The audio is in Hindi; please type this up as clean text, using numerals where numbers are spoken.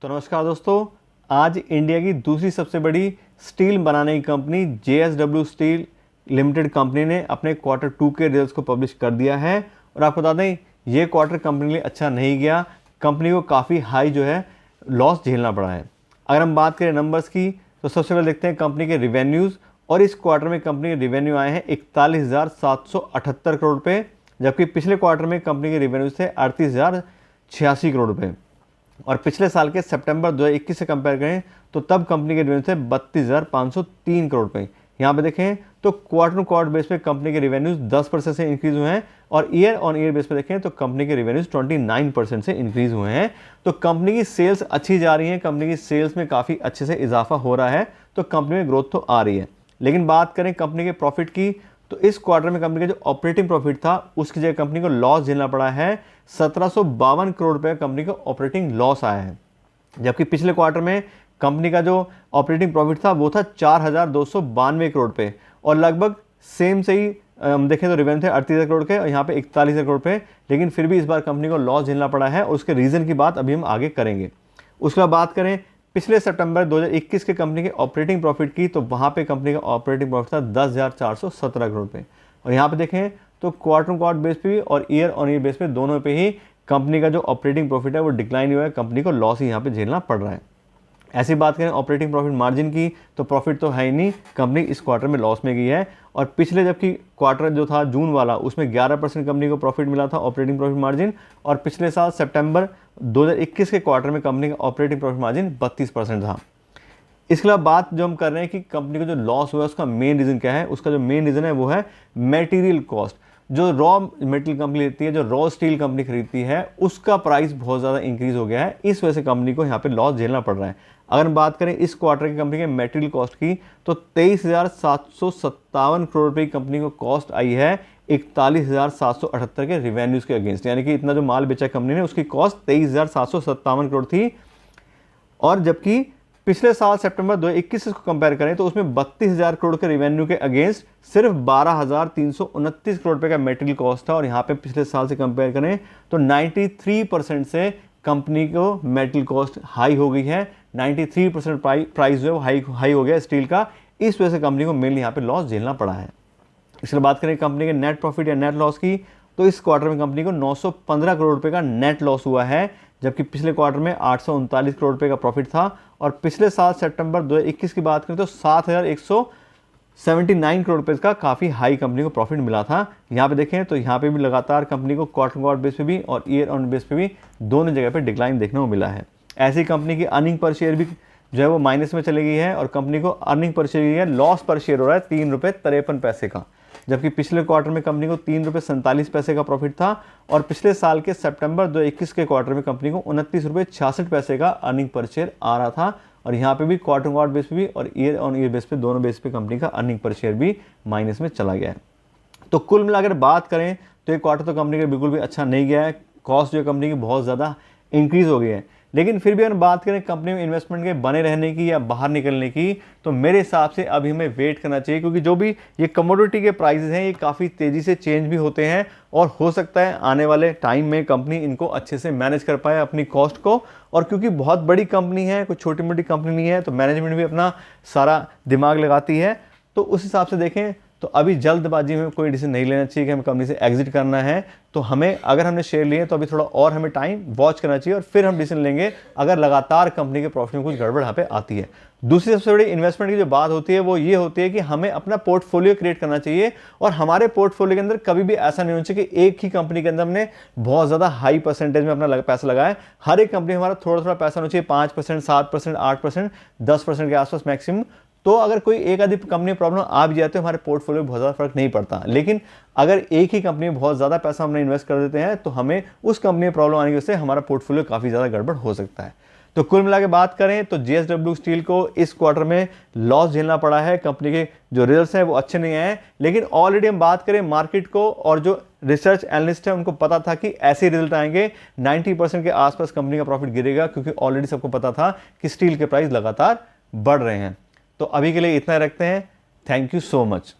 तो नमस्कार दोस्तों, आज इंडिया की दूसरी सबसे बड़ी स्टील बनाने की company JSW steel limited company ने अपने Q2 के रिजल्ट्स को पब्लिश कर दिया है। और आपको बता दें, ये क्वार्टर कंपनी के लिए अच्छा नहीं गया। कंपनी को काफ़ी हाई लॉस झेलना पड़ा है। अगर हम बात करें नंबर्स की, तो सबसे पहले देखते हैं कंपनी के रिवेन्यूज़। और इस क्वार्टर में कंपनी के रिवेन्यू आए हैं 41,778 करोड़ रुपये, जबकि पिछले क्वार्टर में कंपनी के रिवेन्यूज थे 38,086 करोड़ रुपये। और पिछले साल के सितंबर 2021 से कंपेयर करें तो तब कंपनी के रिवेन्यू थे 32,503 करोड़ रुपये। यहाँ पे देखें तो क्वार्टर टू क्वार्टर बेस पे कंपनी के रिवेन्यूज 10% से इंक्रीज हुए हैं, और ईयर ऑन ईयर बेस पे देखें तो कंपनी के रिवेन्यूज 29% से इंक्रीज हुए हैं। तो कंपनी की सेल्स अच्छी जा रही है, कंपनी की सेल्स में काफ़ी अच्छे से इजाफा हो रहा है, तो कंपनी में ग्रोथ तो आ रही है। लेकिन बात करें कंपनी के प्रॉफिट की, तो इस क्वार्टर में कंपनी का जो ऑपरेटिंग प्रॉफिट था उसकी जगह कंपनी को लॉस झेलना पड़ा है। 1752 करोड़ रुपए कंपनी का ऑपरेटिंग लॉस आया है, जबकि पिछले क्वार्टर में कंपनी का जो ऑपरेटिंग प्रॉफिट था वो था 4,292 करोड़ रुपए, और लगभग सेम से ही हम देखें तो रिवेन्यू थे 38 करोड़ के और यहाँ पे 41 करोड़ रुपए। लेकिन फिर भी इस बार कंपनी को लॉस झेलना पड़ा है, और उसके रीज़न की बात अभी हम आगे करेंगे। उसके बाद बात करें पिछले सितंबर 2021 के कंपनी के ऑपरेटिंग प्रॉफिट की, तो वहाँ पे कंपनी का ऑपरेटिंग प्रॉफिट था 10,417 करोड़ रुपये। और यहाँ पे देखें तो क्वार्टर टू क्वार्टर बेस पे भी और ईयर ऑन ईयर बेस पे दोनों पे ही कंपनी का जो ऑपरेटिंग प्रॉफिट है वो डिक्लाइन हुआ है, कंपनी को लॉस ही यहाँ पे झेलना पड़ रहा है। ऐसी बात करें ऑपरेटिंग प्रॉफिट मार्जिन की, तो प्रॉफिट तो है ही नहीं, कंपनी इस क्वार्टर में लॉस में गई है। और पिछले जबकि क्वार्टर जो था जून वाला, उसमें 11% कंपनी को प्रॉफिट मिला था ऑपरेटिंग प्रॉफिट मार्जिन, और पिछले साल सितंबर 2021 के क्वार्टर में कंपनी का ऑपरेटिंग प्रॉफिट मार्जिन 32% था। इसके अलावा बात जो हम कर रहे हैं कि कंपनी का जो लॉस हुआ है उसका मेन रीज़न क्या है, उसका जो मेन रीज़न है वो है मटेरियल कॉस्ट। जो रॉ मटेरियल कंपनी लेती है, जो रॉ स्टील कंपनी खरीदती है, उसका प्राइस बहुत ज़्यादा इंक्रीज़ हो गया है, इस वजह से कंपनी को यहाँ पे लॉस झेलना पड़ रहा है। अगर हम बात करें इस क्वार्टर की कंपनी के मटेरियल कॉस्ट की, तो 23,757 करोड़ रुपये की कंपनी को कॉस्ट आई है 41,778 के रिवेन्यूज़ के अगेंस्ट, यानी कि इतना जो माल बेचा कंपनी ने उसकी कॉस्ट 23,757 करोड़ थी। और जबकि पिछले साल सितंबर 2021 से कंपेयर करें तो उसमें 32,000 करोड़ के रिवेन्यू के अगेंस्ट सिर्फ 12,329 करोड़ रुपये का मटेरियल कॉस्ट था। और यहाँ पे पिछले साल से कंपेयर करें तो 93% से कंपनी को मटेरियल कॉस्ट हाई हो गई है। 93% प्राइस जो है वो हाई हो गया स्टील का, इस वजह से कंपनी को मेनली यहाँ पे लॉस झेलना पड़ा है। इसके बात करें कंपनी के नेट प्रॉफिट या नेट लॉस की, तो इस क्वार्टर में कंपनी को 915 करोड़ रुपए का नेट लॉस हुआ है, जबकि पिछले क्वार्टर में 839 करोड़ रुपए का प्रॉफिट था। और पिछले साल सितंबर 2021 की बात करें तो 7,179 करोड़ रुपए का काफ़ी हाई कंपनी को प्रॉफिट मिला था। यहाँ पे देखें तो यहाँ पे भी लगातार कंपनी को क्वार्टर क्वार्टर बेस पे भी और ईयर ऑन बेस पे भी दोनों जगह पे डिक्लाइन देखने को मिला है। ऐसी कंपनी की अर्निंग पर शेयर भी जो है वो माइनस में चली गई है, और कंपनी को अर्निंग पर शेयर है लॉस पर शेयर हो रहा है 3 रुपये 53 पैसे का, जबकि पिछले क्वार्टर में कंपनी को 3 रुपये 47 पैसे का प्रॉफिट था। और पिछले साल के सितंबर 2021 के क्वार्टर में कंपनी को 29 रुपये 66 पैसे का अर्निंग पर शेयर आ रहा था। और यहाँ पे भी क्वार्टर क्वार्टर बेस पे भी और ईयर ऑन ईयर बेस पे दोनों बेस पे कंपनी का अर्निंग पर शेयर भी माइनस में चला गया है। तो कुल मिलाकर बात करें तो ये क्वार्टर तो कंपनी का बिल्कुल भी अच्छा नहीं गया है। कॉस्ट जो है कंपनी की बहुत ज़्यादा इंक्रीज़ हो गई है। लेकिन फिर भी अगर बात करें कंपनी में इन्वेस्टमेंट के बने रहने की या बाहर निकलने की, तो मेरे हिसाब से अभी हमें वेट करना चाहिए, क्योंकि जो भी ये कमोडिटी के प्राइसेस हैं ये काफ़ी तेज़ी से चेंज भी होते हैं, और हो सकता है आने वाले टाइम में कंपनी इनको अच्छे से मैनेज कर पाए अपनी कॉस्ट को। और क्योंकि बहुत बड़ी कंपनी है, कोई छोटी मोटी कंपनी नहीं है, तो मैनेजमेंट भी अपना सारा दिमाग लगाती है। तो उस हिसाब से देखें तो अभी जल्दबाजी में कोई डिसीजन नहीं लेना चाहिए कि हमें कंपनी से एग्जिट करना है। तो हमें अगर हमने शेयर लिए तो अभी थोड़ा और हमें टाइम वॉच करना चाहिए, और फिर हम डिसीजन लेंगे अगर लगातार कंपनी के प्रॉफिट में कुछ गड़बड़ यहाँ पे आती है। दूसरी सबसे बड़ी इन्वेस्टमेंट की जो बात होती है वो ये होती है कि हमें अपना पोर्टफोलियो क्रिएट करना चाहिए, और हमारे पोर्टफोलियो के अंदर कभी भी ऐसा नहीं होना चाहिए कि एक ही कंपनी के अंदर हमने बहुत ज़्यादा हाई परसेंटेज में अपना पैसा लगाया है। हर एक कंपनी हमारा थोड़ा थोड़ा पैसा होना चाहिए, 5%, 7%, 8%, 10% के आसपास मैक्सिमम। तो अगर कोई एक आधी कंपनी प्रॉब्लम आ भी जाती है हमारे पोर्टफोलियो में बहुत ज़्यादा फर्क नहीं पड़ता। लेकिन अगर एक ही कंपनी में बहुत ज़्यादा पैसा हमने इन्वेस्ट कर देते हैं तो हमें उस कंपनी में प्रॉब्लम आने की वजह से हमारा पोर्टफोलियो काफ़ी ज़्यादा गड़बड़ हो सकता है। तो कुल मिला के बात करें तो JSW स्टील को इस क्वार्टर में लॉस झेलना पड़ा है। कंपनी के जो रिजल्ट्स हैं वो अच्छे नहीं आए, लेकिन ऑलरेडी हम बात करें मार्केट को और जो रिसर्च एनालिस्ट है उनको पता था कि ऐसे रिजल्ट आएंगे, 90% के आसपास कंपनी का प्रॉफिट गिरेगा, क्योंकि ऑलरेडी सबको पता था कि स्टील के प्राइस लगातार बढ़ रहे हैं। तो अभी के लिए इतना रखते हैं। Thank you so much.